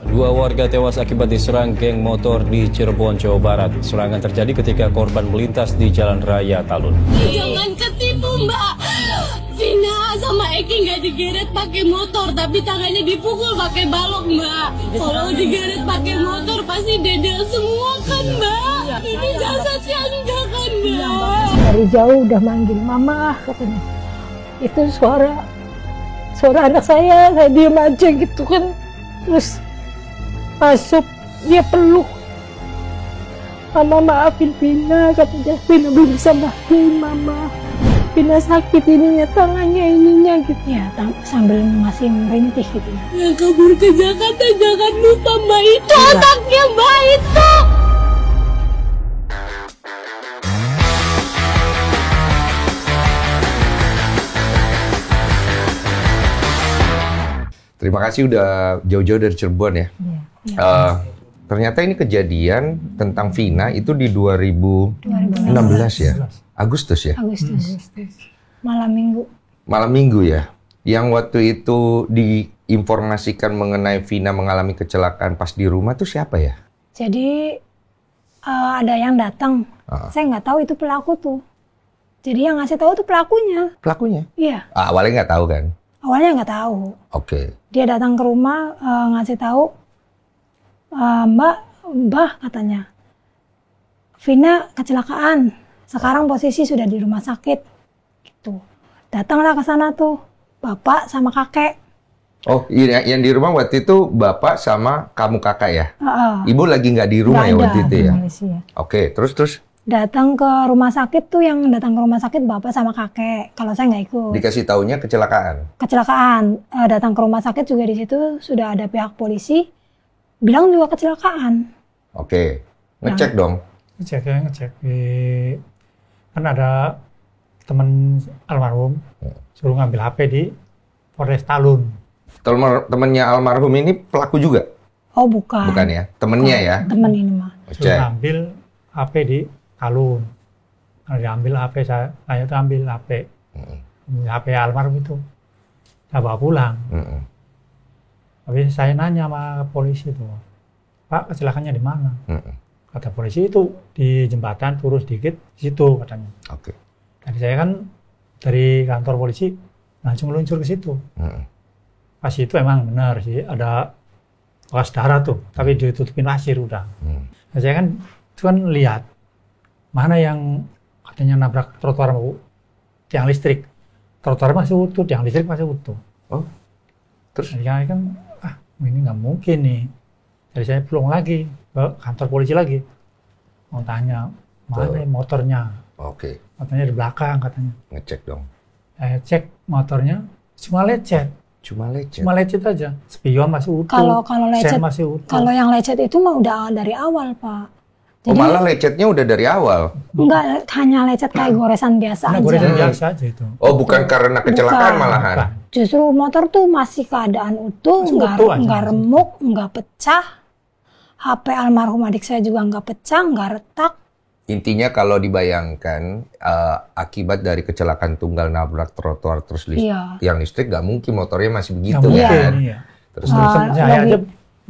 Dua warga tewas akibat diserang geng motor di Cirebon, Jawa Barat. Serangan terjadi ketika korban melintas di Jalan Raya Talun. Jangan ketipu, Mbak. Vina sama Eki nggak digeret pakai motor, tapi tangannya dipukul pakai balok, Mbak. Kalau digeret pakai motor pasti dedel semua kan, Mbak. Ini jasadnya enggak kan, Mbak. Dari jauh udah manggil mama katanya. Itu suara anak saya diem aja gitu kan. Terus masuk, dia peluk. Mama maafin Vina, katanya. Vina belum bisa maafin mama. Vina sakit ininya, tangannya ininya gitu ya, sambil masih merintih gitu ya. Yang kabur ke Jakarta jangan lupa Mbak itu, otaknya Mbak itu. Terima kasih udah jauh-jauh dari Cirebon ya. Ternyata ini kejadian tentang Vina itu di 2016 ya? Agustus ya? Agustus. Malam minggu. Malam minggu ya? Yang waktu itu diinformasikan mengenai Vina mengalami kecelakaan pas di rumah tuh siapa ya? Jadi ada yang datang. Saya nggak tahu itu pelaku tuh. Jadi yang ngasih tahu tuh pelakunya. Pelakunya? Iya. Awalnya nggak tahu kan? Awalnya nggak tahu. Oke. Dia datang ke rumah ngasih tahu, Mbak katanya, Vina kecelakaan. Sekarang posisi sudah di rumah sakit. Gitu. Datanglah ke sana tuh bapak sama kakek. Oh, yang di rumah waktu itu bapak sama kamu kakak ya? Ibu lagi nggak di rumah ya waktu itu ya? Oke, terus? Datang ke rumah sakit tuh, yang datang ke rumah sakit bapak sama kakek. Kalau saya nggak ikut. Dikasih taunya kecelakaan? Kecelakaan. Datang ke rumah sakit juga di situ sudah ada pihak polisi. Bilang juga kecelakaan. Oke. Ngecek dong? Ngecek. Kan ada teman almarhum suruh ngambil HP di Polres Talun. Temennya almarhum ini pelaku juga? Oh bukan. Bukan ya? Temennya ya? Temen ini mah. Suruh ngambil HP di Talun. Kalau diambil HP saya tuh ambil HP. HP almarhum itu. Saya bawa pulang. Tapi saya nanya sama polisi itu, Pak, kecelakaannya di mana? Kata polisi itu di jembatan, turun sedikit, di situ katanya. Oke. Jadi saya kan dari kantor polisi langsung meluncur ke situ. Pas itu emang benar sih, ada bekas darah tuh, tapi ditutupin pasir udah. Nah, saya kan itu kan lihat mana yang katanya nabrak trotoar tiang listrik. Trotoar masih utuh, tiang listrik masih utuh. Oh, terus? Jadi kan, ini nggak mungkin nih. Jadi saya pulang lagi ke kantor polisi lagi. Mau tanya, mana motornya? Oke. Motornya di belakang katanya. Ngecek dong. Saya cek motornya, cuma lecet. Cuma lecet aja. Spion masih utuh. Kalau lecet, masih utuh. Kalau yang lecet itu mah udah dari awal, Pak. Jadi, malah lecetnya udah dari awal? Enggak, hanya lecet kayak goresan biasa aja. Goresan biasa aja itu. Oh, bukan karena kecelakaan malahan? Bukan. Justru motor tuh masih keadaan utuh, nggak remuk, nggak pecah. HP almarhum adik saya juga nggak pecah, nggak retak. Intinya kalau dibayangkan akibat dari kecelakaan tunggal nabrak trotoar terus tiang listrik, nggak mungkin motornya masih begitu kan? Iya. Terus saya aja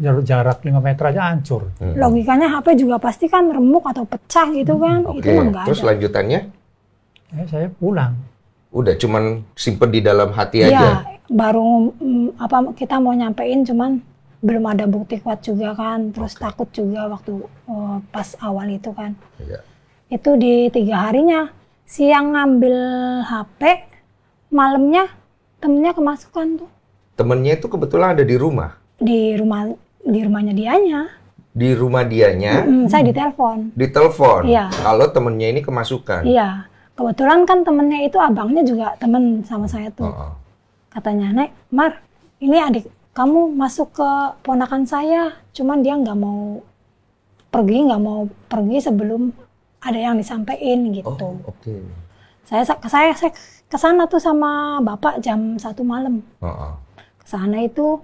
jarak 5 meter aja hancur. Logikanya HP juga pasti kan remuk atau pecah gitu kan. Oke. Itu mah nggak ada. Terus lanjutannya? Saya pulang. Udah cuman simpen di dalam hati aja? Iya, baru kita mau nyampein cuman belum ada bukti kuat juga kan. Terus takut juga waktu pas awal itu kan. Iya. Itu di 3 harinya. Siang ngambil HP, malamnya temennya kemasukan tuh. Temennya itu kebetulan ada di rumah? Di rumahnya dianya. Di rumah dianya? Saya ditelepon. Ditelepon? Iya. Kalau temennya ini kemasukan? Iya. Kebetulan kan temennya itu abangnya juga temen sama saya tuh. Katanya, Nek, Mar, ini adik kamu masuk ke ponakan saya. Cuman dia nggak mau pergi sebelum ada yang disampaikan gitu. Oh, oke. Saya kesana tuh sama bapak jam 1 malam. Kesana itu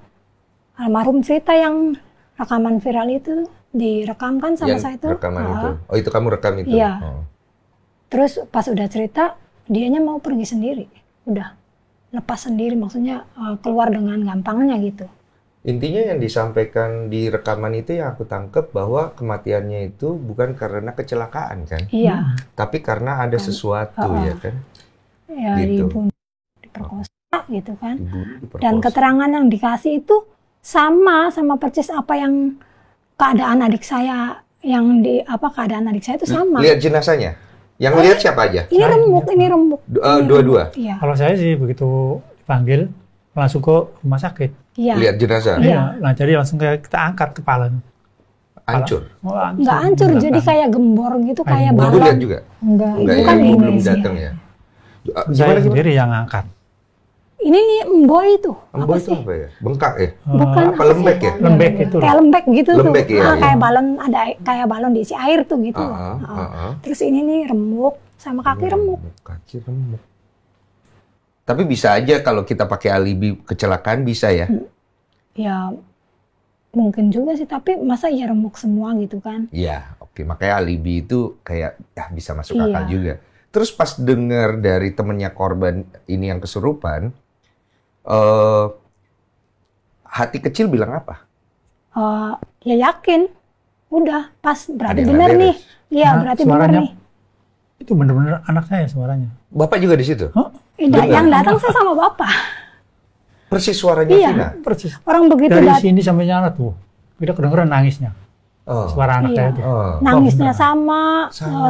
almarhum cerita yang rekaman viral itu direkam kan sama saya tuh. Rekaman itu. Oh, itu kamu rekam itu? Iya. Terus pas udah cerita, dianya mau pergi sendiri. Udah lepas sendiri, maksudnya keluar dengan gampangnya gitu. Intinya yang disampaikan di rekaman itu yang aku tangkap bahwa kematiannya itu bukan karena kecelakaan kan? Iya. Tapi karena ada sesuatu ya kan? Ya, Gitu. dibunuh, diperkosa gitu kan. Diperkosa. Dan keterangan yang dikasih itu sama persis apa yang keadaan adik saya keadaan adik saya itu sama. Lihat jenazahnya? Yang lihat siapa aja? Ini remuk. Dua-dua? Iya. Kalau saya sih begitu dipanggil langsung ke rumah sakit. Iya. Lihat jenazah? Iya. Nah, jadi langsung kita angkat kepalanya. Hancur? Oh, Nggak hancur, jadi kayak gembor gitu, kayak Gembor. Ibu balon. lihat juga? Enggak, Enggak itu ya, kan ibu ini belum sih. datang ya? Saya sendiri yang angkat. Ini Emboy itu. Emboy itu apa ya? Bengkak ya? Bukan Apa lembek ya? Lembek itu. Kayak lembek gitu Lembek, tuh. iya, iya. Kayak balon, ada kayak balon diisi air tuh gitu. Heeh. Terus ini nih remuk sama kaki remuk. Kaki remuk. Tapi bisa aja kalau kita pakai alibi kecelakaan bisa ya? Ya mungkin juga sih, tapi masa ya remuk semua gitu kan? Iya, oke. Makanya alibi itu kayak bisa masuk Iya. akal juga. Terus pas dengar dari temennya korban ini yang kesurupan, hati kecil bilang apa? Ya yakin. Udah pas, berarti Ada yang bener nggak nih. beres. Iya, Nah, berarti bener suaranya nih. Itu bener-bener anak saya suaranya. Bapak juga di situ? Yang datang saya sama bapak. Persis suaranya Iya. Vina? Persis. Orang begitu Dari datang, sini sampai nyala tuh. Kita kedengeran nangisnya. Oh. Suara anak Iya. saya itu. Oh. nangisnya bener. sama,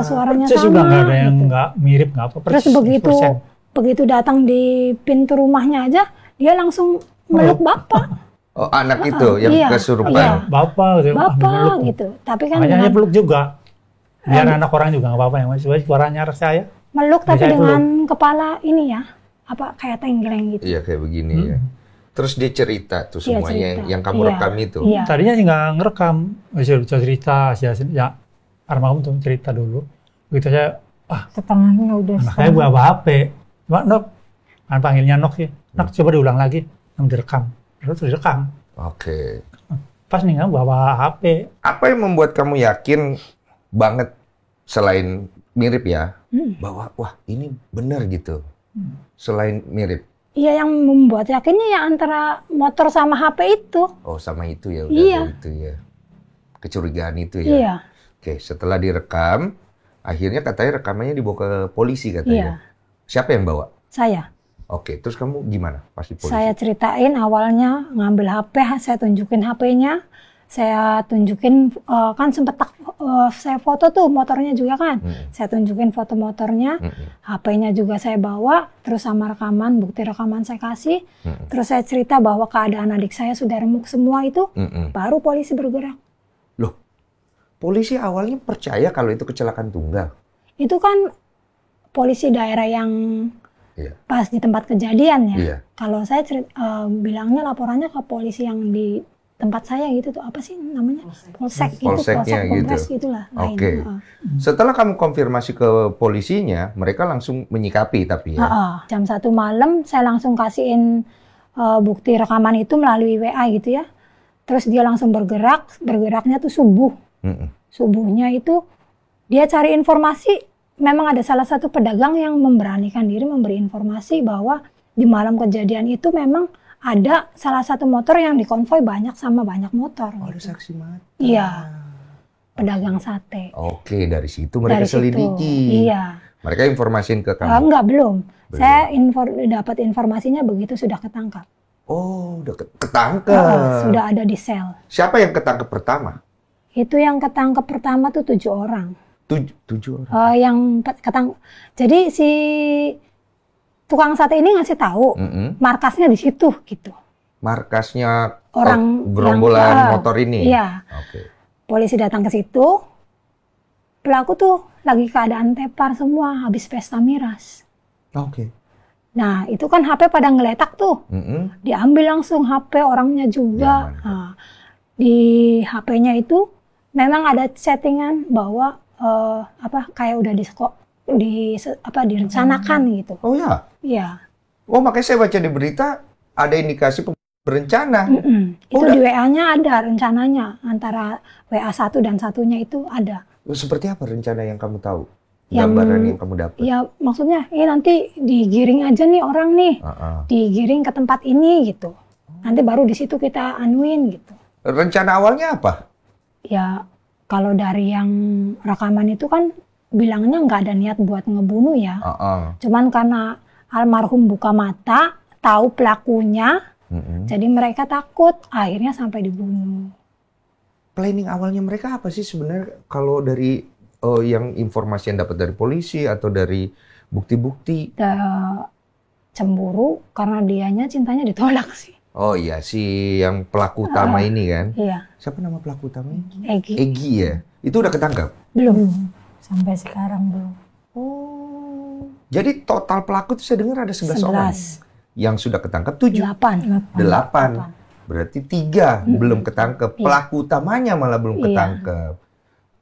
suaranya Persis juga sama. nggak ada yang gitu. nggak mirip, nggak apa. Terus Persis, begitu 100%. begitu datang di pintu rumahnya aja, dia langsung meluk bapak. Oh, anak itu yang iya, kesurupan. iya. Bapak, gitu, ambil Bapak peluk. gitu. Tapi kan Makanya saya dengan peluk juga. Biar anak orang juga nggak apa-apa yang masih suaranya anak saya. meluk tapi Saya dengan kepala ini ya, apa kayak tenggeleng gitu. Iya, kayak begini ya. Terus dia cerita tuh Iya, semuanya cerita. yang kamu Iya. rekam itu. Iya. Tadinya sih nggak ngerekam, masih cerita, ya almarhum tuh cerita dulu. Begitu saya, Setengahnya udah. anak saya bawa HP, cuma Nok, kan panggilnya Nok sih, Nok coba diulang lagi, yang direkam, terus direkam. Oke. Pas nih kan bawa HP, Apa yang membuat kamu yakin banget selain mirip ya, bahwa wah ini benar gitu. Selain mirip. Iya, yang membuat yakinnya ya antara motor sama HP itu. Oh, sama itu ya udah Iya. ada itu ya. Kecurigaan itu ya. Iya. Oke, setelah direkam, akhirnya katanya rekamannya dibawa ke polisi Iya. katanya. Siapa yang bawa? Saya. Oke, terus kamu gimana pas di polisi? Saya ceritain awalnya ngambil HP, saya tunjukin HP-nya, saya tunjukin kan sempet saya foto tuh motornya juga kan, saya tunjukin foto motornya, HP-nya juga saya bawa, terus sama rekaman, bukti rekaman saya kasih, terus saya cerita bahwa keadaan adik saya sudah remuk semua itu, baru polisi bergerak. Loh, polisi awalnya percaya kalau itu kecelakaan tunggal. Itu kan polisi daerah yang Iya. pas di tempat kejadian ya. Iya. Kalau saya bilangnya laporannya ke polisi yang di tempat saya gitu tuh, apa sih namanya? Polsek gitu, Polseknya polsek Polres gitu. gitulah. Oke. Setelah kamu konfirmasi ke polisinya, mereka langsung menyikapi tapi ya. Jam 1 malam saya langsung kasihin bukti rekaman itu melalui WA gitu ya. Terus dia langsung bergeraknya tuh subuh. Subuhnya itu dia cari informasi. Memang ada salah satu pedagang yang memberanikan diri memberi informasi bahwa di malam kejadian itu memang ada salah satu motor yang dikonvoi banyak sama banyak motor. Ada Gitu. saksi mata. Iya, pedagang sate. Oke, dari situ mereka Dari situ, selidiki. iya. Mereka informasiin ke kamu. Enggak, belum. Saya dapat informasinya begitu sudah ketangkap. Oh, udah ketangkep. Sudah ada di sel. Siapa yang ketangkep pertama? Itu yang ketangkep pertama tuh 7 orang. 7 orang. Yang jadi si tukang sate ini ngasih tahu markasnya di situ gitu. Markasnya Orang gerombolan yang- motor ini. Iya. Oke. Polisi datang ke situ. Pelaku tuh lagi keadaan tepar semua, habis pesta miras. Oke. Nah, itu kan HP pada ngeletak tuh. Diambil langsung HP orangnya juga. Ya, Nah, di HP-nya itu memang ada settingan bahwa kayak udah direncanakan gitu. Oh ya. Iya. Oh, makanya saya baca di berita ada indikasi berencana. Itu di WA-nya ada rencananya antara WA 1 dan satunya itu ada. Seperti apa rencana yang kamu tahu? Yang- Gambaran yang kamu dapat? Ya maksudnya ini nanti digiring aja nih orang nih, digiring ke tempat ini gitu. Nanti baru di situ kita anuin gitu. Rencana awalnya apa? Ya kalau dari yang rekaman itu kan bilangnya nggak ada niat buat ngebunuh ya. Cuman karena almarhum buka mata, tahu pelakunya, jadi mereka takut, akhirnya sampai dibunuh. Planning awalnya mereka apa sih sebenarnya? Kalau dari yang informasi yang dapat dari polisi atau dari bukti-bukti? Cemburu karena dianya cintanya ditolak sih. Oh iya, si yang pelaku utama ini kan? Iya. Siapa nama pelaku utamanya? Egi. Egi ya? Itu udah ketangkap? Belum. Sampai sekarang belum. Oh. Jadi total pelaku itu saya dengar ada 11 orang. Yang sudah ketangkap 7? 8. Berarti 3 belum ketangkep. Pelaku utamanya malah belum ketangkep.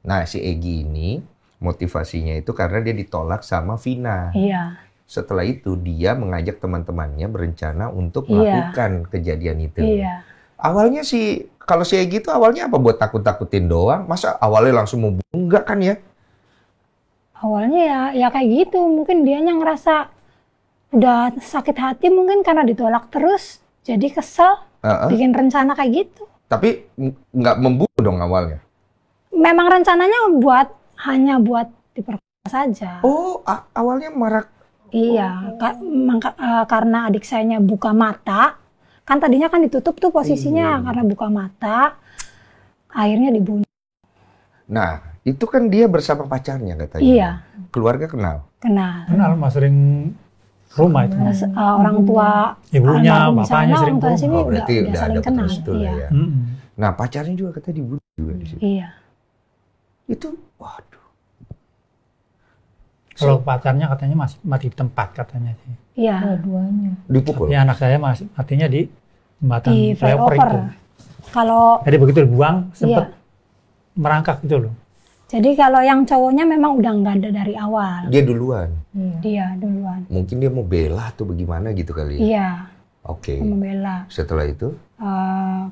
Nah, si Egi ini motivasinya itu karena dia ditolak sama Vina. Iya. Setelah itu dia mengajak teman-temannya berencana untuk melakukan kejadian itu. Iya. Awalnya sih, kalau si Egi itu awalnya apa? Buat takut-takutin doang? Masa awalnya langsung mau bunuh? Enggak kan ya? Awalnya ya kayak gitu. Mungkin dianya ngerasa udah sakit hati mungkin karena ditolak terus. Jadi kesel, bikin rencana kayak gitu. Tapi nggak membunuh dong awalnya? Memang rencananya hanya buat diperkosa saja. Oh, awalnya marah. Iya, karena adik sayanya buka mata, kan tadinya kan ditutup tuh posisinya karena buka mata, akhirnya dibunuh. Nah, itu kan dia bersama pacarnya katanya. Iya. Keluarga kenal? Kenal, Mas, sering rumah itu. Orang tua, ibunya, bapaknya sering rumah. Sini berarti udah saling ada kenal. restu lah ya. Nah, pacarnya juga katanya dibunuh juga di situ. Iya. Itu, waduh. Kalau pacarnya katanya masih mati di tempat katanya sih. Iya. Dua-duanya. Dipukul? Ya anak saya masih matinya di jembatan Di flyover itu. Kalau jadi begitu dibuang sempat merangkak gitu loh. Jadi kalau yang cowoknya memang udah nggak ada dari awal. Dia duluan? Dia duluan. Mungkin dia mau bela atau bagaimana gitu kali ya? Iya. Oke. Membela. Setelah itu?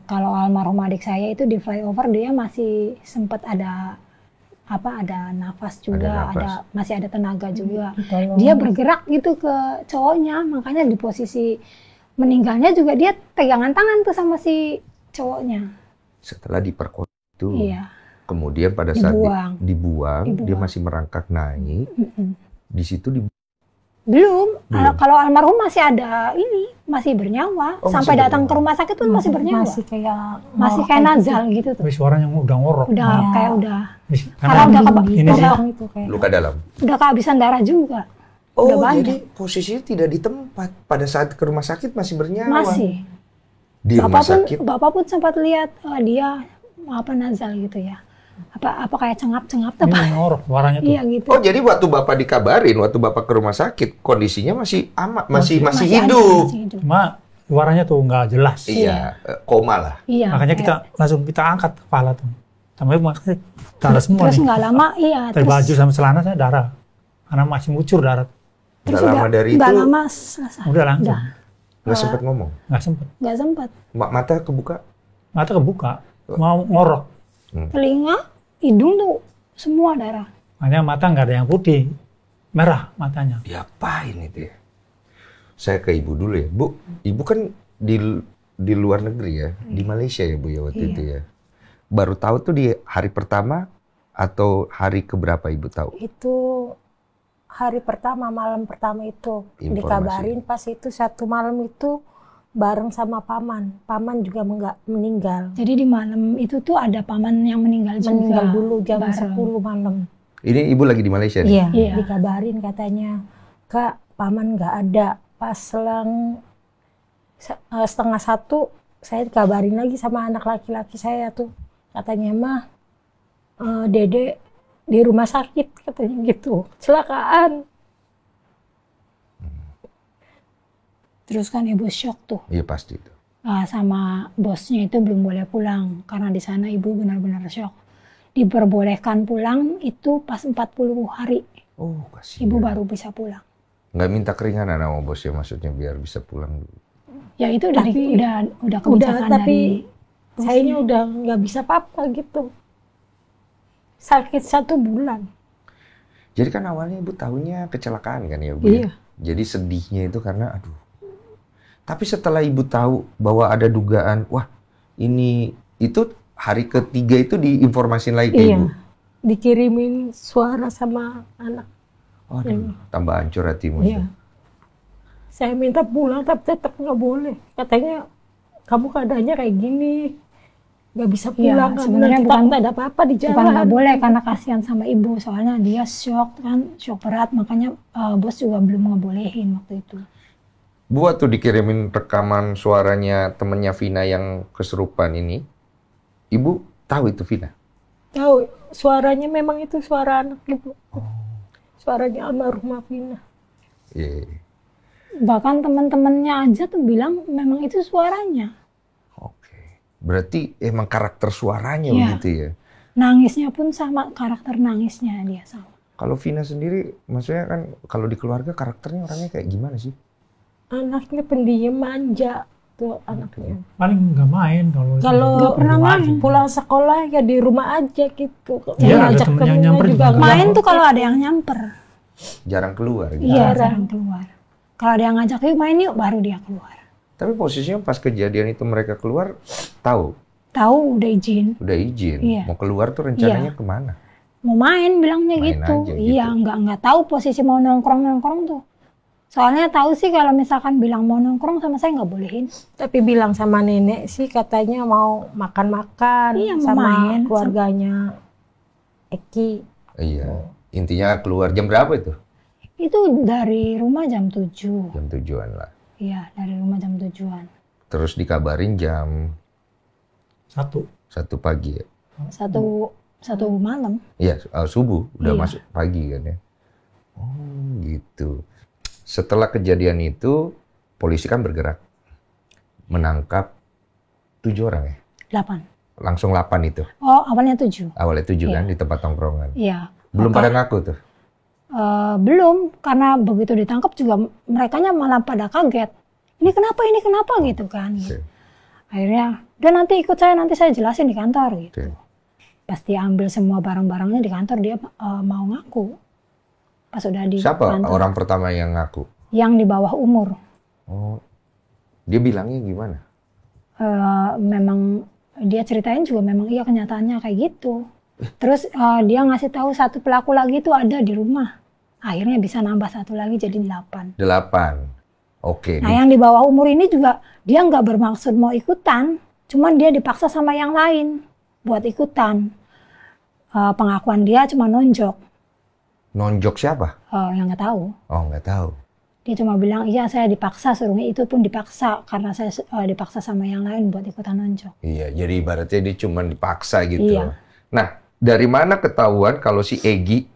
Kalau almarhum adik saya itu di flyover dia masih sempat ada nafas juga, masih ada tenaga juga. Dia bergerak gitu ke cowoknya, makanya di posisi meninggalnya juga dia pegangan tangan tuh sama si cowoknya. Setelah diperkosa itu, kemudian pada saat dibuang, dia masih merangkak naik, di situ Belum. Kalau almarhum masih ada masih bernyawa. Sampai datang ke rumah sakit pun masih bernyawa. Masih kayak nazal gitu tuh. Suaranya udah ngorok. Karena udah luka dalam. Udah kehabisan darah juga. Oh, jadi posisinya tidak di tempat. Pada saat ke rumah sakit masih bernyawa. Masih. Di rumah sakit. Bapak pun sempat lihat dia nazal gitu ya. Apa kayak cengap-cengap apa? Ngorok suaranya tuh. Iya gitu. Oh, jadi waktu Bapak dikabarin, waktu Bapak ke rumah sakit, kondisinya masih aman, masih hidup. Cuma suaranya tuh nggak jelas. Iya, koma lah. Iya. Makanya kita angkat kepala tuh. Sampai makanya darah semua terus nih. nggak lama, Dari baju sama celana saya darah. Karena masih ngucur darah. Terus lama dari itu. Nggak lama. Udah langsung. Nggak sempat ngomong. Nggak sempat. Mata kebuka. Mata kebuka. Mau ngorok. Telinga, hidung tuh semua darah. Makanya mata nggak ada yang putih, merah matanya. Diapain itu ya? Saya ke Ibu dulu ya, Bu. Ibu kan di luar negeri ya, di Malaysia ya Bu ya waktu itu ya. Baru tahu tuh di hari pertama atau hari keberapa Ibu tahu? Itu hari pertama, malam pertama itu dikabarin. Pas itu satu malam itu bareng sama paman. Paman juga meninggal. Jadi di malam itu tuh ada paman yang meninggal juga. Meninggal dulu jam 10 malam. Ini Ibu lagi di Malaysia nih? Iya. Dikabarin katanya, Kak, paman nggak ada. Pas selang 12:30 saya dikabarin lagi sama anak laki-laki saya tuh. Katanya, Mah, Dede di rumah sakit, katanya gitu. Kecelakaan. Terus kan ibu syok tuh. Iya pasti itu. Sama bosnya itu belum boleh pulang. Karena di sana ibu benar-benar syok. Diperbolehkan pulang itu pas 40 hari. Oh, kasihan. Ibu baru bisa pulang. Nggak minta keringanan sama bosnya maksudnya biar bisa pulang dulu. Ya itu udah kebijakan tapi dari sayanya udah nggak bisa apa-apa gitu. Sakit 1 bulan. Jadi kan awalnya Ibu tahunya kecelakaan kan ya Bu? Iya. Jadi sedihnya itu karena Tapi setelah Ibu tahu bahwa ada dugaan, wah ini itu hari ketiga itu diinformasin lagi ke Ibu? Dikirimin suara sama anak. Aduh, tambah hancur hatimu. Iya. Saya minta pulang tapi tetap nggak boleh. Katanya kamu keadaannya kayak gini, nggak bisa pulang. Sebenarnya bukan ada apa-apa di jalan. Bukan nggak boleh karena kasihan sama ibu, soalnya dia shock kan, shock berat, makanya bos juga belum ngebolehin waktu itu. Bu, waktu dikirimin rekaman suaranya temennya Vina yang kesurupan ini, Ibu tahu itu Vina? Tahu, suaranya memang itu suara anak Ibu. Suaranya almarhumah Vina. Iya. Bahkan teman-temannya aja tuh bilang memang itu suaranya. Oke. Berarti emang karakter suaranya begitu ya? Nangisnya pun sama, karakter nangisnya dia sama. Kalau Vina sendiri, maksudnya kan kalau di keluarga karakternya orangnya kayak gimana sih? Anaknya pendiam, manja tuh anaknya. Paling nggak main Kalau nggak pernah main, pulang sekolah ya di rumah aja gitu. Iya, ada temen yang nyamper juga. Main tuh kalau ada yang nyamper. Jarang keluar gitu? Iya, jarang keluar. Kalau dia ngajak yuk main yuk, baru dia keluar. Tapi posisinya pas kejadian itu mereka keluar, tahu? Tahu udah izin. Udah izin? Iya. Mau keluar tuh rencananya kemana? Mau main bilangnya Main gitu. aja Iya, gitu. nggak tahu posisi mau nongkrong tuh. Soalnya tahu sih kalau misalkan bilang mau nongkrong sama saya nggak bolehin. Tapi bilang sama nenek sih katanya mau makan-makan mau sama main keluarganya Eki. Iya. Intinya keluar jam berapa itu? Itu dari rumah jam 7. Jam 7-an lah. Iya, dari rumah jam 7-an. Terus dikabarin jam 1 pagi ya? Satu malam. Iya, subuh. Udah Iya. masuk pagi kan ya? Oh gitu. Setelah kejadian itu, polisi kan bergerak. Menangkap 7 orang ya? 8. Langsung 8 itu? Oh, awalnya 7. Awalnya 7 Iya. kan di tempat tongkrongan? Iya. Belum pada ngaku tuh? Belum, karena begitu ditangkap juga merekanya malah pada kaget. Ini kenapa gitu kan. Oke. Akhirnya, udah nanti ikut saya, nanti saya jelasin di kantor gitu. Oke. Pas dia ambil semua barang-barangnya di kantor, dia mau ngaku. Pas udah di Siapa kantor. orang pertama yang ngaku? Yang di bawah umur. Oh, dia bilangnya gimana? Memang dia ceritain juga memang iya kenyataannya kayak gitu. Terus dia ngasih tahu satu pelaku lagi tuh ada di rumah. Akhirnya bisa nambah satu lagi jadi 8. 8. Oke. Nah yang di bawah umur ini juga dia nggak bermaksud mau ikutan. Cuman dia dipaksa sama yang lain buat ikutan. Pengakuan dia cuma nonjok. Nonjok siapa? Yang nggak tahu. Oh, nggak tahu. Dia cuma bilang, iya saya dipaksa, suruhnya itu pun dipaksa. Karena saya dipaksa sama yang lain buat ikutan nonjok. Iya, jadi ibaratnya dia cuma dipaksa gitu. Iya. Nah, dari mana ketahuan kalau si Egy,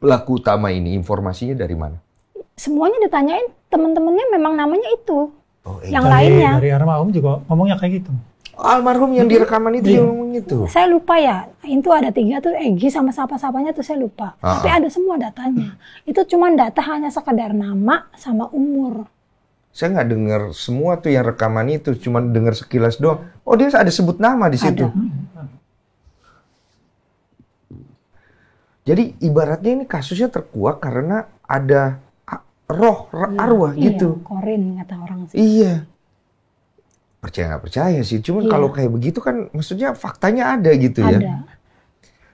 pelaku utama ini, informasinya dari mana? Semuanya ditanyain, teman-temannya memang namanya itu. Oh, Egy. Yang lainnya. Dari almarhum juga ngomongnya kayak gitu. Almarhum yang direkaman itu yang ngomong itu? Saya lupa ya, itu ada 3 tuh, Egy sama siapa-siapanya tuh saya lupa. Tapi ada semua datanya. Itu cuma data hanya sekedar nama sama umur. Saya nggak dengar semua tuh yang rekaman itu, cuma dengar sekilas doang. Oh, dia ada sebut nama di situ. Jadi ibaratnya ini kasusnya terkuak karena ada roh, arwah gitu. Iya, korin kata orang sih. Iya. Percaya nggak percaya sih, cuman kalau kayak begitu kan maksudnya faktanya ada gitu ya. Ada.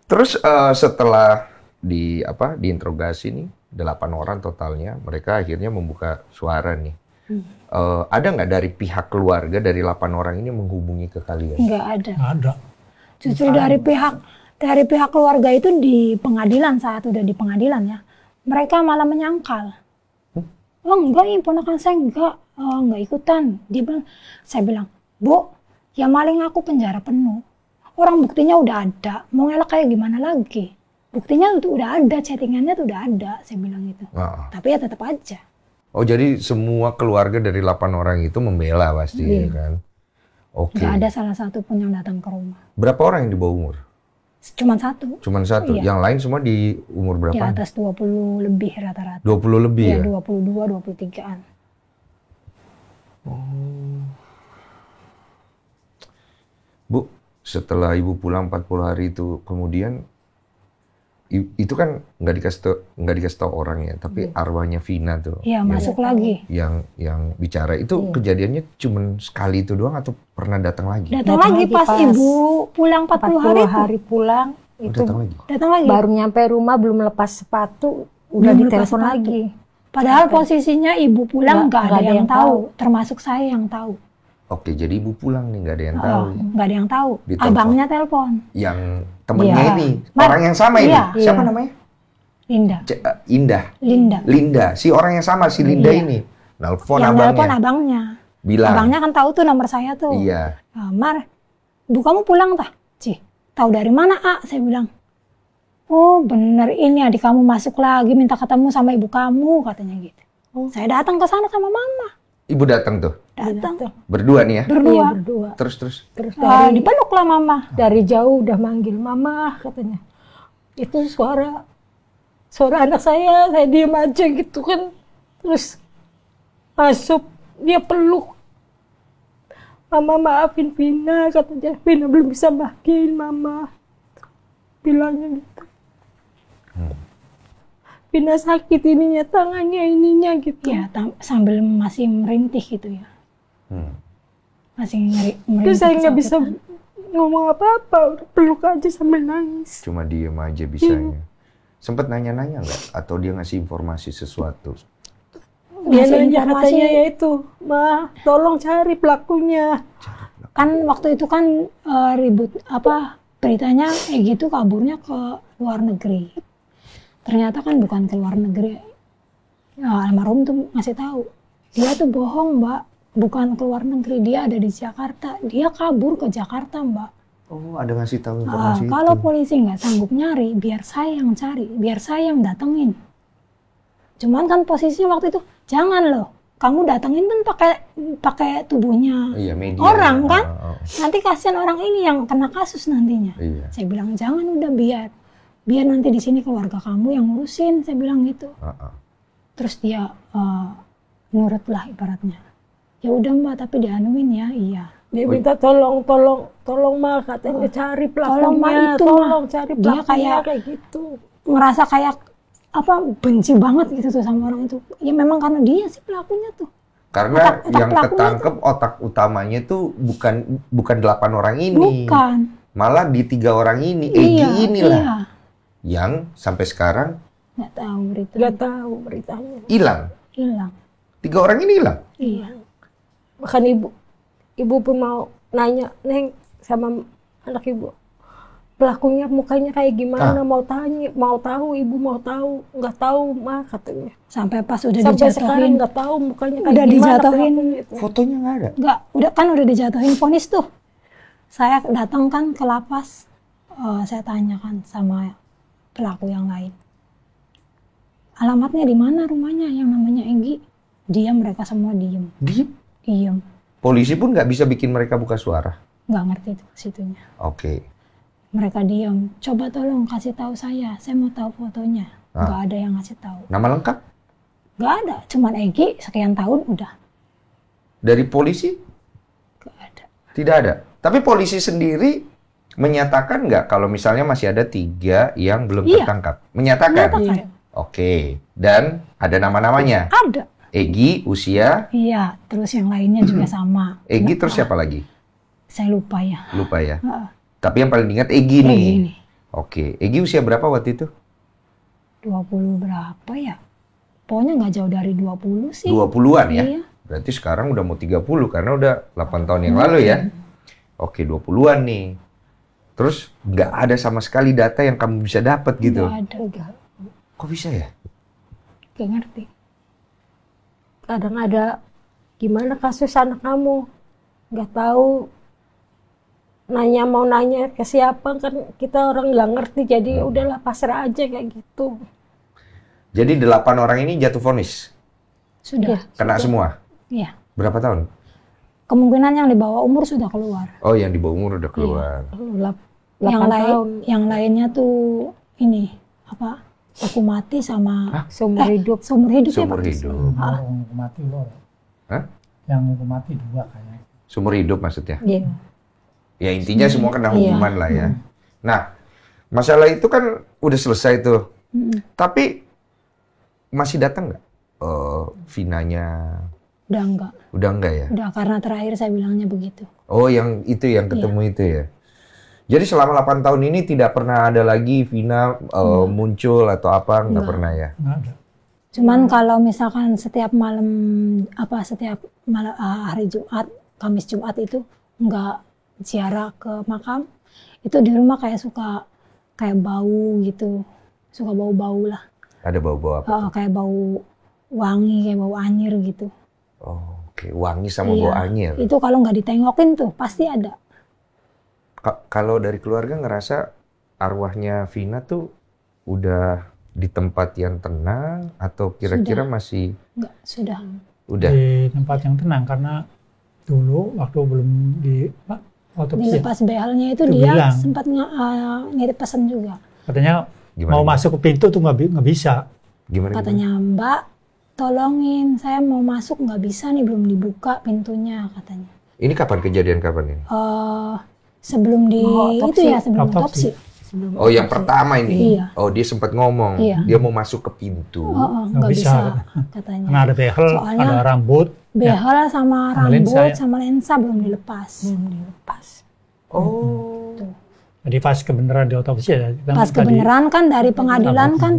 Terus setelah diinterogasi nih 8 orang totalnya, mereka akhirnya membuka suara nih. Ada nggak dari pihak keluarga dari 8 orang ini menghubungi ke kalian? Nggak ada. Nggak ada. Justru dari pihak keluarga itu di pengadilan, saat udah di pengadilan ya, mereka malah menyangkal. Oh enggak, ponakan saya enggak ikutan. Saya bilang, Bu, ya maling aku penjara penuh. Orang buktinya udah ada, mau ngelak kayak gimana lagi? Buktinya itu udah ada, chattingannya tuh udah ada, saya bilang gitu. Tapi ya tetap aja. Oh, jadi semua keluarga dari 8 orang itu membela pasti kan? Oke. Nggak ada salah satu pun yang datang ke rumah. Berapa orang yang di bawah umur? Cuman 1. Cuman 1. Iya. Yang lain semua di umur berapa? Di atas 20 lebih rata-rata. 20 lebih ya? 22, 23-an. Bu, setelah Ibu pulang 40 hari itu kemudian Itu kan nggak dikasih tahu orang ya, tapi arwahnya Vina tuh. Iya, masuk lagi. Yang bicara itu kejadiannya cuma sekali itu doang atau pernah datang lagi? Datang lagi pas ibu pulang 40 hari pulang itu datang lagi. Baru nyampe rumah belum lepas sepatu udah ditelepon lagi. Padahal posisinya ibu pulang nggak ada yang tahu, termasuk saya yang tahu. Oke, jadi ibu pulang nih nggak ada yang tahu. Nggak ada yang tahu. Ditelepon. Abangnya telepon. Yang temennya ini, orang yang sama ini. Siapa namanya? Linda. Linda. Si orang yang sama, si Linda ini. Nelpon abangnya. Nelpon abangnya. Bilang. Abangnya kan tahu tuh nomor saya tuh. Iya. Mar, ibu kamu pulang tah? Cih, tahu dari mana, Saya bilang. Oh, bener ini adik kamu masuk lagi minta ketemu sama ibu kamu, katanya gitu. Saya datang ke sana sama mama. Ibu datang tuh? Datang. Berdua nih ya? Berdua. Terus? Dipeluk lah mama. Dari jauh udah manggil mama, katanya. Itu suara anak saya diem aja gitu kan. Terus masuk, dia peluk. Mama maafin Vina, katanya. Vina belum bisa bahagiain mama. Bilangnya gitu. Vina sakit ininya, tangannya ininya gitu. Ya, sambil masih merintih gitu ya. Masih merintih. Terus saya nggak bisa ngomong apa-apa, peluk aja sambil nangis. Cuma diem aja bisanya. Sempet nanya-nanya nggak? Atau dia ngasih informasi sesuatu? Dia nanya katanya ya itu, Ma, tolong cari pelakunya. Kan waktu itu kan ribut beritanya gitu kaburnya ke luar negeri. Ternyata kan bukan ke luar negeri. Almarhum tuh ngasih tahu. Dia tuh bohong, Mbak. Bukan ke luar negeri, dia ada di Jakarta. Dia kabur ke Jakarta, Mbak. Oh, ada ngasih tahu informasi itu. Kalau polisi nggak sanggup nyari, biar saya yang cari, biar saya yang datengin. Cuman kan posisinya waktu itu, jangan loh. Kamu datengin kan pakai tubuhnya orang kan. Nanti kasihan orang ini yang kena kasus nantinya. Saya bilang jangan, udah biar nanti di sini keluarga kamu yang ngurusin, saya bilang gitu. Terus dia nurut lah ibaratnya. Ya udah Mbak, tapi dianuin ya, iya. Dia minta tolong Ma, katanya cari pelakunya, tolong cari pelakunya. Dia kayak gitu. Ngerasa kayak benci banget gitu tuh sama orang itu. Ya memang karena dia sih pelakunya tuh. Karena yang ketangkep otak utamanya tuh bukan 8 orang ini. Bukan. Malah di 3 orang ini, Egy inilah. Yang sampai sekarang nggak tahu beritanya. Hilang. 3 orang ini hilang. Iya. Bahkan ibu pun mau nanya, Neng, sama anak ibu, pelakunya mukanya kayak gimana? Mau tahu, ibu mau tahu, nggak tahu mah katanya. Sampai pas udah sampai dijatuhin, sekarang nggak tahu mukanya kayak udah gimana. Dijatuhin. Fotonya nggak ada. Udah dijatuhin vonis tuh. Saya datang kan ke lapas, saya tanyakan sama pelaku yang lain. Alamatnya di mana rumahnya yang namanya Egy? Mereka semua diem. Diem. Polisi pun nggak bisa bikin mereka buka suara. Nggak ngerti tuh situnya. Oke. Mereka diem. Coba tolong kasih tahu saya mau tahu fotonya. Nggak ada yang ngasih tahu. Nama lengkap? Nggak ada. Cuman Egy sekian tahun udah. Dari polisi? Nggak ada. Tidak ada. Tapi polisi sendiri menyatakan nggak kalau misalnya masih ada 3 yang belum tertangkap? Menyatakan? Iya. Oke. Dan ada nama-namanya? Ada. Egy, usia? Iya, terus yang lainnya juga sama. Egy terus siapa lagi? Saya lupa ya. Lupa ya? Tapi yang paling diingat Egy nih. Oke. Egy usia berapa waktu itu? 20 berapa ya? Pokoknya nggak jauh dari 20 sih. 20-an ya? Iya. Berarti sekarang udah mau 30 karena udah 8 tahun yang lalu ya? Oke, 20-an nih. Terus nggak ada sama sekali data yang kamu bisa dapat gitu? Nggak ada. Kok bisa ya? Nggak ngerti. Kadang ada gimana kasus anak kamu, nggak tahu, mau nanya ke siapa, kan kita orang nggak ngerti, jadi udahlah pasrah aja kayak gitu. Jadi 8 orang ini jatuh vonis? Sudah. Kena semua? Iya. Berapa tahun? Kemungkinan yang di bawah umur sudah keluar. Oh, yang di bawah umur udah keluar. Yang lainnya tuh ini hukum mati sama seumur hidup. Seumur hidup ya, Seumur Pak? hidup. Hukum mati loh. Hah? Yang hukum mati 2 kayaknya. Seumur hidup maksudnya? Iya. Ya intinya semua kena hukuman lah ya. Nah, masalah itu kan udah selesai tuh. Tapi masih datang nggak Vinanya? Udah enggak Ya? Udah, karena terakhir saya bilangnya begitu. Oh, yang itu yang ketemu itu ya? Jadi selama 8 tahun ini tidak pernah ada lagi Vina muncul atau apa? Nggak pernah ya? Nggak ada. Cuman kalau misalkan setiap malam, hari Jumat, Kamis Jumat itu nggak ziarah ke makam, itu di rumah kayak suka kayak bau gitu. Suka bau-bau lah. Ada bau-bau apa? Kayak bau wangi, kayak bau anyir gitu. Oh, oke. Wangi sama bau anyir. Itu kalau nggak ditengokin tuh pasti ada. Kalau dari keluarga ngerasa arwahnya Vina tuh udah di tempat yang tenang atau kira-kira masih? Enggak, sudah. Udah. Di tempat yang tenang karena dulu waktu belum otopsi. Dilepas behalnya itu dia bilang, sempat ngirim pesan juga. Katanya mau masuk ke pintu tuh nggak bisa. Katanya Mbak, tolongin, saya mau masuk nggak bisa nih, belum dibuka pintunya katanya. Ini kapan kejadian ini? Sebelum sebelum otopsi. Oh, yang pertama ini. Iya. Oh, dia sempat ngomong. Iya. Dia mau masuk ke pintu. Nggak bisa katanya. Karena ada behel, soalnya ada rambut. Behel sama rambut lensa, sama lensa belum dilepas. Oh. Tuh. Jadi pas kebenaran di otopsi ya. Pas kebenaran kan dari pengadilan kan.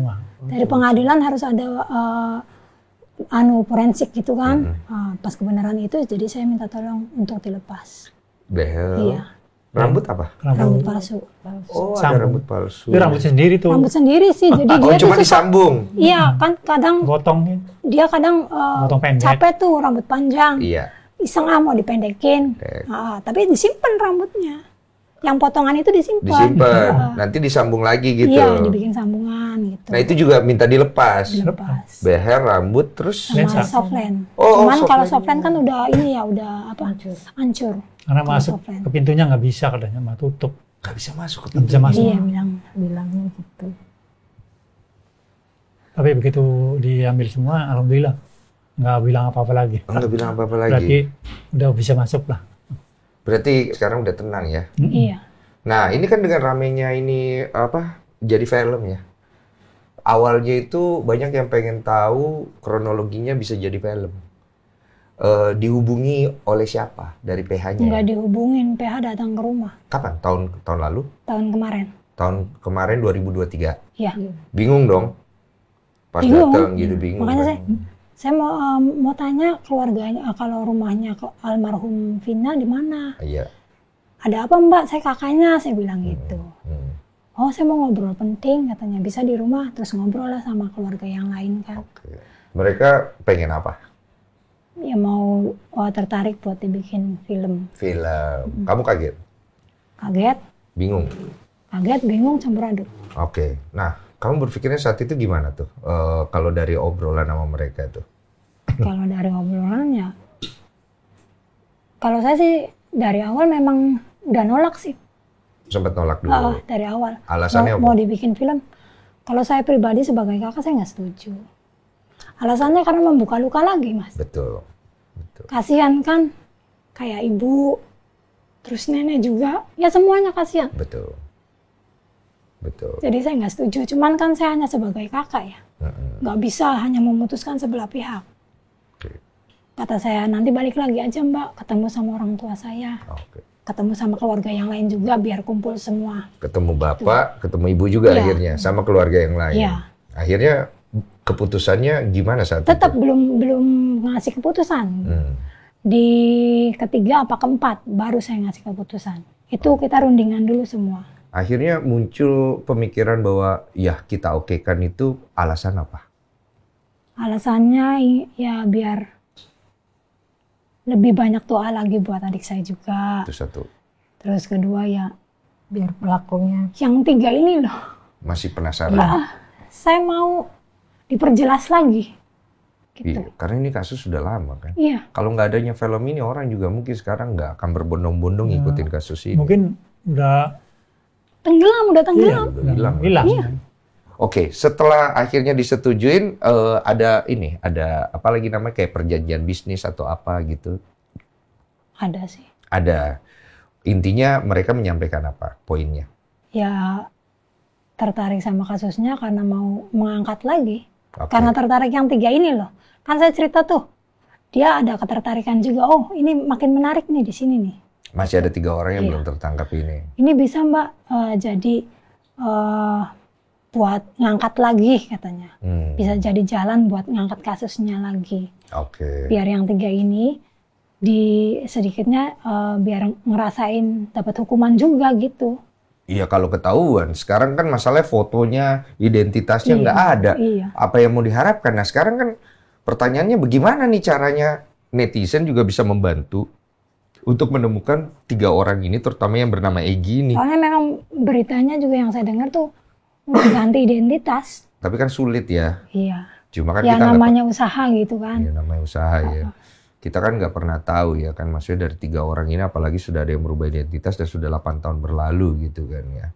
Dari pengadilan harus ada forensik gitu kan. Pas kebenaran itu jadi saya minta tolong untuk dilepas. Behel. Iya. Rambut apa? Rambut palsu. Oh, ada rambut palsu. Itu rambut sendiri tuh. Rambut sendiri sih. Jadi dia cuma tuh disambung. Iya, kan kadang Gotong. dia kadang capek tuh rambut panjang. Iya. Iseng mau dipendekin. Tapi disimpan rambutnya. Yang potongan itu disimpan. Nanti disambung lagi gitu. Iya, dibikin sambungan gitu. Nah, itu juga minta dilepas. Dilepas. Beher, rambut, terus sama softland. Oh, Cuman kalau softland kan udah hancur. Karena masuk ke pintunya nggak bisa katanya, mah tutup. Nggak bisa masuk ke pintu. Bisa masuk. Iya, bilangnya gitu. Tapi begitu diambil semua, alhamdulillah nggak bilang apa-apa lagi. Nggak bilang apa-apa lagi. Berarti udah bisa masuk lah. Berarti sekarang udah tenang ya? Iya. Nah, ini kan dengan ramenya ini jadi film ya. Awalnya itu banyak yang pengen tahu kronologinya bisa jadi film. Dihubungi oleh siapa dari PH-nya? Nggak dihubungin, PH datang ke rumah. Kapan? Tahun lalu? Tahun kemarin. Tahun kemarin 2023? Iya. Bingung dong? Pas datang gitu bingung. Makanya saya mau tanya keluarganya, kalau rumahnya almarhum Vina di mana? Iya. Ada apa Mbak? Saya kakaknya, saya bilang gitu. Oh, saya mau ngobrol penting, katanya. Bisa di rumah, terus ngobrol lah sama keluarga yang lain kan. Oke. Mereka pengen apa? Ya mau tertarik buat dibikin film. Film. Kamu kaget? Kaget. Bingung? Kaget, bingung, campur aduk. Oke. Nah, kamu berpikirnya saat itu gimana tuh? Kalau dari obrolan sama mereka tuh? Kalau dari obrolannya, kalau saya sih dari awal memang udah nolak sih. Sempat nolak dulu? Dari awal. Alasannya mau dibikin film. Kalau saya pribadi sebagai kakak, saya nggak setuju. Alasannya karena membuka luka lagi, Mas. Betul. Kasihan kan, kayak ibu, terus nenek juga, ya semuanya kasihan. Betul. Jadi saya nggak setuju, cuman kan saya hanya sebagai kakak ya. Nggak bisa hanya memutuskan sebelah pihak. Kata saya, nanti balik lagi aja Mbak, ketemu sama orang tua saya. Ketemu sama keluarga yang lain juga, biar kumpul semua. Ketemu bapak, ketemu ibu juga akhirnya, sama keluarga yang lain. Iya. Akhirnya keputusannya gimana saat Tetap itu? belum ngasih keputusan. Di ketiga apa keempat baru saya ngasih keputusan. Itu kita rundingan dulu semua. Akhirnya muncul pemikiran bahwa ya kita okekan itu alasan apa? Alasannya ya biar lebih banyak doa lagi buat adik saya juga. Itu satu. Terus kedua ya biar pelakunya. Yang tiga ini loh. Masih penasaran? Ya, saya mau diperjelas lagi. Gitu. Iya, karena ini kasus sudah lama kan. Iya. Kalau nggak adanya film ini orang juga mungkin sekarang nggak akan berbondong-bondong ngikutin kasus ini. Mungkin udah udah tenggelam. Iya, hilang. Iya. Oke, setelah akhirnya disetujuin, ada apa lagi namanya kayak perjanjian bisnis atau apa gitu? Ada sih. Ada. Intinya mereka menyampaikan apa poinnya? Ya tertarik sama kasusnya karena mau mengangkat lagi. Karena tertarik yang 3 ini loh. Kan saya cerita tuh, dia ada ketertarikan juga. Oh, ini makin menarik nih di sini nih. Masih ada 3 orang yang belum tertangkap ini. Ini bisa Mbak jadi buat ngangkat lagi katanya. Bisa jadi jalan buat ngangkat kasusnya lagi. Biar yang 3 ini sedikitnya biar ngerasain dapat hukuman juga gitu. Iya, kalau ketahuan. Sekarang kan masalahnya fotonya, identitasnya nggak ada. Apa yang mau diharapkan? Nah, sekarang kan pertanyaannya bagaimana nih caranya netizen juga bisa membantu untuk menemukan 3 orang ini, terutama yang bernama Egy ini. Soalnya memang beritanya juga yang saya dengar tuh udah ganti identitas. Tapi kan sulit ya. Iya. Cuma kan ya kita namanya usaha gitu kan. Iya, namanya usaha ya. Kita kan nggak pernah tahu ya kan, maksudnya dari 3 orang ini apalagi sudah ada yang merubah identitas dan sudah 8 tahun berlalu gitu kan ya.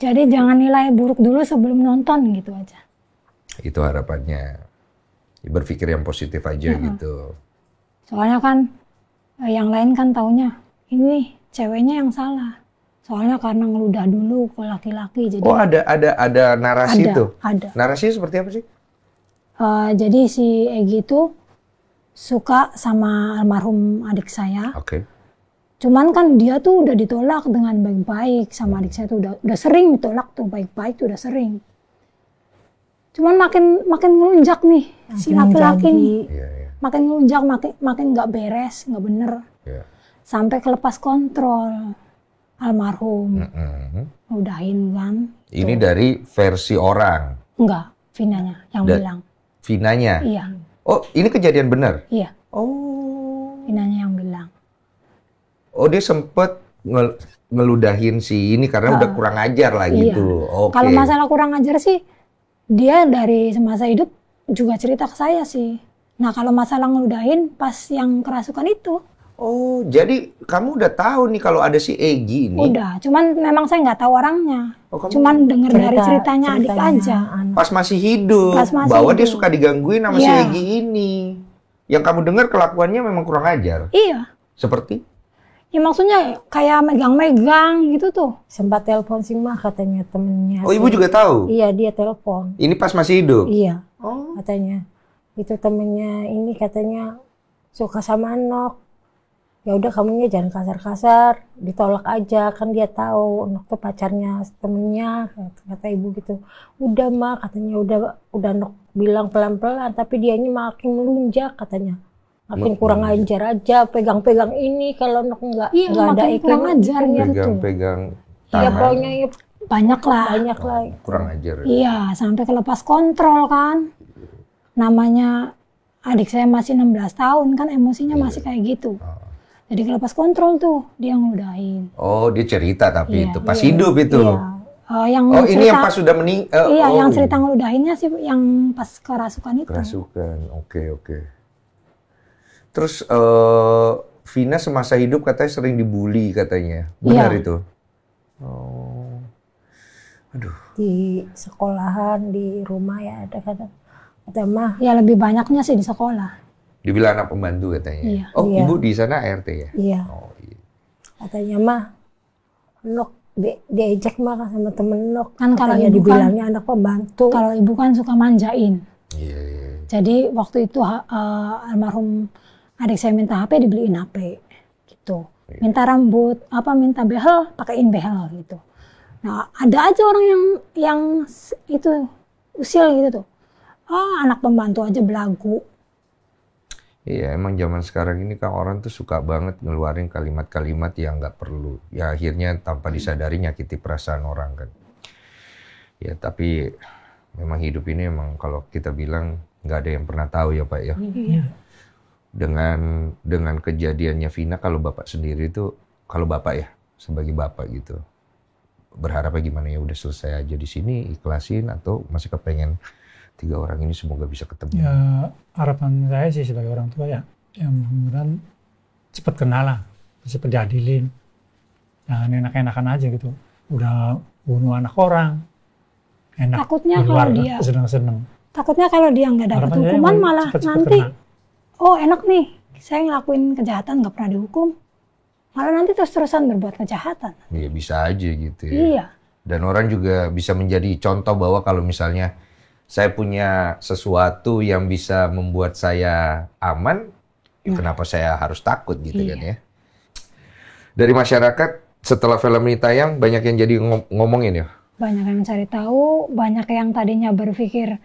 Jadi jangan nilai buruk dulu sebelum nonton gitu aja. Itu harapannya. Berpikir yang positif aja gitu. Soalnya kan yang lain kan taunya ini ceweknya yang salah. Soalnya karena ngeludah dulu ke laki-laki. Jadi ada narasi itu. Ada. Narasinya seperti apa sih? Jadi si Egy itu suka sama almarhum adik saya. Cuman kan dia tuh udah ditolak dengan baik-baik sama adik saya tuh udah sering ditolak tuh baik-baik tuh udah sering. Cuman makin ngelunjak nih si laki-laki nih. Makin ngelunjak, makin nggak beres, nggak bener. Sampai kelepas kontrol almarhum. Udahin kan. Ini dari versi orang? Enggak, Vinanya yang bilang. Vinanya? Iya. Oh, ini kejadian benar? Iya. Oh. Vinanya yang bilang. Oh, dia sempet ngeludahin si ini karena udah kurang ajar lah gitu. Kalau masalah kurang ajar sih, dia dari semasa hidup juga cerita ke saya sih. Nah, kalau masalah ngeludahin pas yang kerasukan itu. Oh, jadi kamu udah tahu nih kalau ada si Egy ini? Udah, cuman memang saya nggak tahu orangnya. Cuman dengar dari ceritanya adik aja. Pas masih hidup, bahwa dia suka digangguin sama si Egy ini. Yang kamu dengar kelakuannya memang kurang ajar? Iya. Seperti? Ya maksudnya kayak megang-megang gitu tuh. Sempat telepon sih mah katanya temennya. Oh, ibu juga tahu? Iya, dia telepon. Ini pas masih hidup? Iya. Katanya. Itu temennya ini katanya suka sama Nok. Ya udah kamunya jangan kasar-kasar, ditolak aja, kan dia tahu Nok tuh pacarnya temennya, kata ibu gitu. Udah mah katanya udah Nok bilang pelan-pelan, tapi dianya makin melunjak katanya. Makin kurang ajar aja, pegang-pegang ini kalau Nok nggak ada kurang ajar gitu. Pegang-pegang tangan. Iya pokoknya banyak lah. Kurang ajar. Iya, sampai kelepas kontrol kan. Namanya adik saya masih 16 tahun kan, emosinya masih kayak gitu. Jadi kelepas kontrol tuh, dia ngeludahin. Oh, dia cerita tapi itu pas hidup itu. Yang ini yang pas sudah meninggal. Yang cerita ngeludahinnya sih yang pas kerasukan itu. Kerasukan, oke. Terus Vina semasa hidup katanya sering dibully katanya. Benar itu? Oh. Aduh. Di sekolahan, di rumah ya ada kadang. Ada mah. Ya lebih banyaknya sih di sekolah. Dibilang anak pembantu katanya. Iya. Oh, ibu di sana ART ya? Iya. Oh, iya. Katanya mah Nok diajak mah sama temen Nok. Kan kalau ibu dibilangnya anak pembantu. Kalau ibu kan suka manjain. Iya. Jadi waktu itu almarhum adik saya minta HP, dibeliin HP gitu. Minta rambut, minta behel, pakaiin behel gitu. Nah, ada aja orang yang itu usil gitu tuh. Anak pembantu aja belagu. Iya, emang zaman sekarang ini kan orang tuh suka banget ngeluarin kalimat-kalimat yang nggak perlu. Ya akhirnya tanpa disadari nyakiti perasaan orang kan. Ya tapi memang hidup ini emang kalau kita bilang nggak ada yang pernah tahu ya Pak ya. Iya. Dengan kejadiannya Vina, kalau Bapak sendiri tuh, kalau Bapak ya sebagai Bapak gitu, berharapnya gimana ya udah selesai aja di sini, ikhlasin atau masih kepengen 3 orang ini semoga bisa ketemu? Ya harapan saya sih sebagai orang tua ya, yang mudah-mudahan cepat kenal lah, cepat diadilin, jangan enak-enakan aja gitu, udah bunuh anak orang, enak. Takutnya kalau dia seneng-seneng. Takutnya kalau dia nggak dapat hukuman malah nanti, enak nih, saya ngelakuin kejahatan nggak pernah dihukum, malah nanti terus-terusan berbuat kejahatan. Iya bisa aja gitu ya. Iya. Dan orang juga bisa menjadi contoh bahwa kalau misalnya saya punya sesuatu yang bisa membuat saya aman, kenapa saya harus takut gitu kan ya. Dari masyarakat setelah film ini tayang banyak yang jadi ngomongin ya. Banyak yang cari tahu, banyak yang tadinya berpikir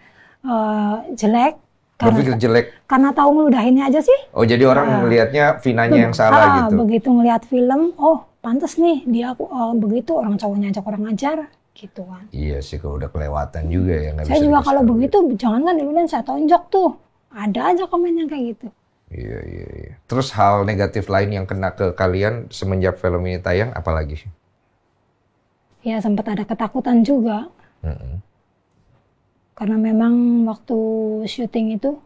jelek. Berpikir jelek. Karena tahu ngeludahinnya aja sih. Oh jadi orang melihatnya Vinanya yang salah gitu. Begitu ngelihat film, oh pantas nih dia begitu, orang cowoknya ajak orang ajar gitu kan. Iya sih kalau udah kelewatan juga ya. Saya juga kalau begitu jangan kan diludahin saya tonjok tuh. Ada aja komen yang kayak gitu. Iya. Terus hal negatif lain yang kena ke kalian semenjak film ini tayang apalagi? Ya sempat ada ketakutan juga. Karena memang waktu syuting itu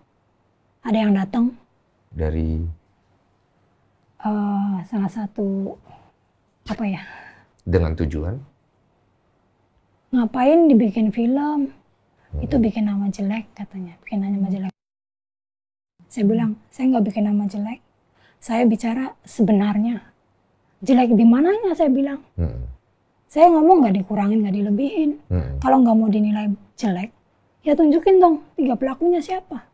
ada yang datang. Dari? Salah satu, apa ya? Dengan tujuan? Ngapain dibikin film? Itu bikin nama jelek katanya, bikin nama jelek. Saya bilang, saya nggak bikin nama jelek. Saya bicara sebenarnya. Jelek di mananya saya bilang. Saya ngomong nggak dikurangin, nggak dilebihin. Kalau nggak mau dinilai jelek, ya tunjukin dong 3 pelakunya siapa.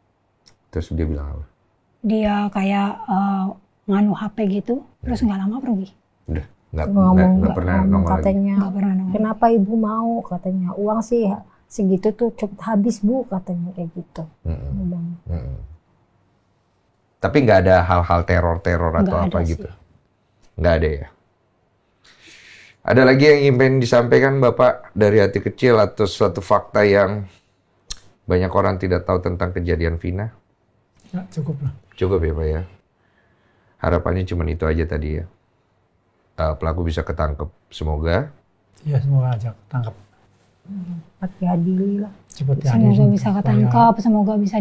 Terus dia bilang apa? Dia kayak nganu HP gitu, terus nggak lama pergi. Udah, nggak pernah nongol katanya. Nggak pernah nongol. Kenapa ibu mau katanya? Uang sih segitu tuh cukup habis bu katanya kayak gitu. Tapi nggak ada hal-hal teror atau apa gitu? Nggak ada ya? Ada lagi yang ingin disampaikan Bapak dari hati kecil atau suatu fakta yang banyak orang tidak tahu tentang kejadian Vina? Ya, cukup lah. Cukup ya Pak ya? Harapannya cuma itu aja tadi ya? Pelaku bisa ketangkep, semoga. Ya, semoga aja ketangkep. Cepat diadili lah. Semoga bisa ketangkep, semoga bisa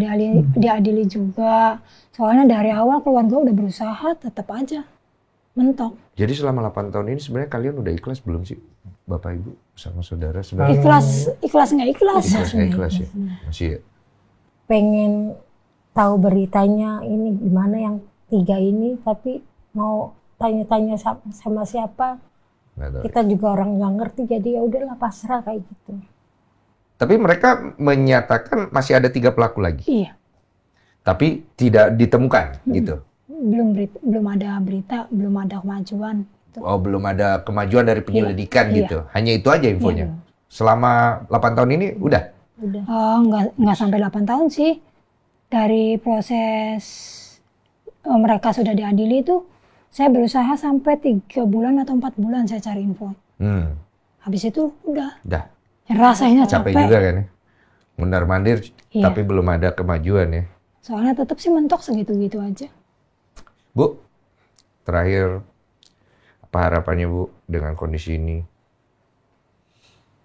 diadili juga. Soalnya dari awal keluarga udah berusaha, tetap aja mentok. Jadi selama 8 tahun ini sebenarnya kalian udah ikhlas belum sih? Bapak Ibu sama saudara sebenarnya? Ikhlas nggak ikhlas? Ikhlas nggak ikhlas ya? Masih ya? Pengen tahu beritanya ini gimana yang 3 ini, tapi mau tanya-tanya sama siapa? Kita juga orang nggak ngerti, jadi ya udahlah pasrah kayak gitu. Tapi mereka menyatakan masih ada 3 pelaku lagi? Iya. Tapi tidak ditemukan gitu? Belum ada berita, belum ada kemajuan. Oh, belum ada kemajuan dari penyelidikan gitu? Hanya itu aja infonya? Selama 8 tahun ini udah? Udah. Nggak sampai 8 tahun sih. Dari proses mereka sudah diadili itu, saya berusaha sampai 3 bulan atau 4 bulan saya cari info. Habis itu udah. Rasanya capek juga kan ya? Mundar-mandir, tapi belum ada kemajuan ya? Soalnya tetap sih mentok segitu-gitu aja. Bu, terakhir apa harapannya Bu dengan kondisi ini?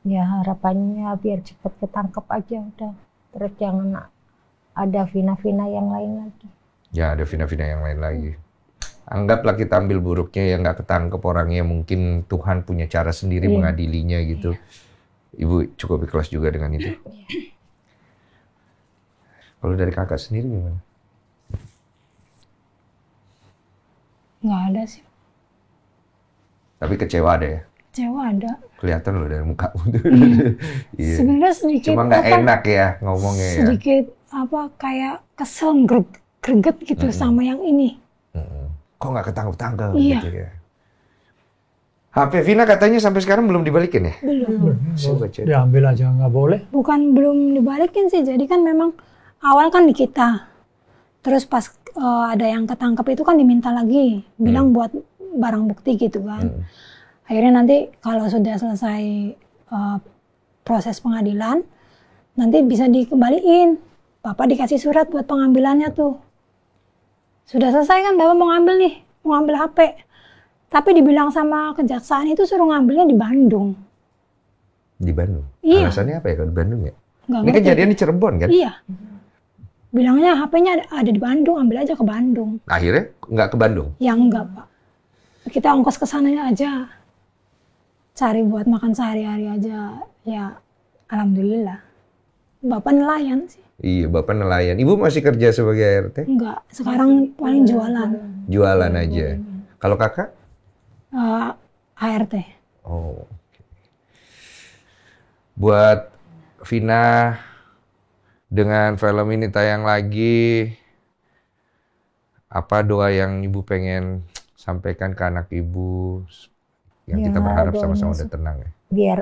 Ya harapannya biar cepat ketangkep aja udah. Terus jangan ada Vina-Vina yang lain lagi. Ya ada Vina-Vina yang lain lagi. Anggaplah kita ambil buruknya yang nggak ketangkep orangnya, mungkin Tuhan punya cara sendiri mengadilinya gitu. Ibu cukup ikhlas juga dengan itu. Kalau dari kakak sendiri gimana? Nggak ada sih. Tapi kecewa ada ya? Kecewa ada. Kelihatan loh dari muka. Iya. Sebenarnya sedikit. Cuma nggak enak ya ngomongnya ya. Sedikit kayak kesel, greget gitu sama yang ini. Kok nggak ketangkep-tangkep gitu ya? HP Vina katanya sampai sekarang belum dibalikin ya? Belum. Diambil aja nggak boleh? Bukan belum dibalikin sih. Jadi kan memang awal kan di kita. Terus pas ada yang ketangkep itu kan diminta lagi, bilang buat barang bukti gitu kan. Akhirnya nanti kalau sudah selesai proses pengadilan, nanti bisa dikembaliin. Bapak dikasih surat buat pengambilannya tuh. Sudah selesai kan, Bapak mau ngambil nih, mau ngambil HP. Tapi dibilang sama kejaksaan itu suruh ngambilnya di Bandung. Di Bandung? Iya. Alasannya apa ya kalau di Bandung ya? Ini kejadian di Cirebon kan? Iya. Bilangnya HP-nya ada di Bandung, ambil aja ke Bandung. Akhirnya nggak ke Bandung? Ya enggak, Pak. Kita ongkos ke sananya aja. Cari buat makan sehari-hari aja. Ya, alhamdulillah. Bapak nelayan sih. Iya, Bapak nelayan. Ibu masih kerja sebagai ART? Enggak, sekarang paling jualan. Jualan aja. Kalau kakak? ART. Oh. Buat Vina, dengan film ini tayang lagi, apa doa yang Ibu pengen sampaikan ke anak Ibu yang kita berharap sama-sama udah tenang ya? Biar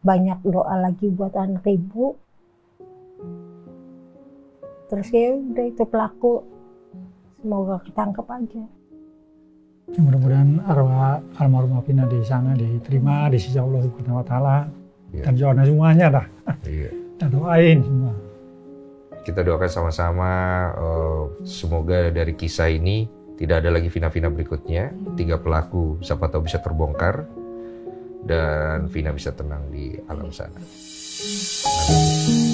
banyak doa lagi buat anak Ibu. Terus ya udah itu pelaku, semoga ketangkep aja. Ya, mudah-mudahan arwah almarhumah Vina di sana diterima di sisi Allah Subhanahu wa Ta'ala. Dan doain semuanya dah. Kita doain semua. Kita doakan sama-sama semoga dari kisah ini tidak ada lagi Vina-Vina berikutnya. 3 pelaku siapa tahu bisa terbongkar dan Vina bisa tenang di alam sana. Amin.